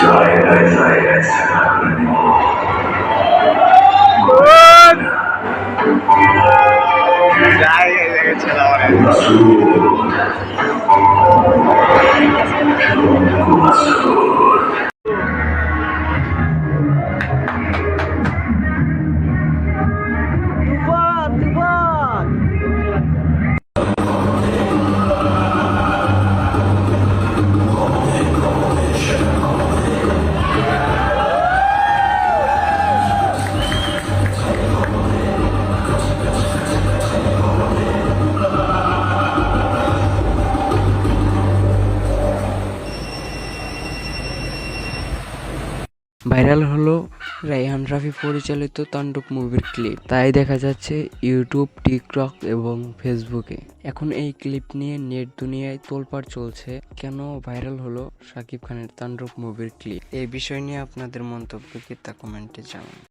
জায়গায় জায়গায় ছাড়া করে দিব ভাইরাল হলো রায়হান রাফি পরিচালিত তাণ্ডব মুভির ক্লিপ। তাই দেখা যাচ্ছে ইউটিউব, টিকটক এবং ফেসবুকে। এখন এই ক্লিপ নিয়ে নেট দুনিয়ায় তোলপাড় চলছে। কেন ভাইরাল হলো শাকিব খানের তাণ্ডব মুভির ক্লিপ? এই বিষয় নিয়ে আপনাদের মন্তব্য কি তা কমেন্টে জানান।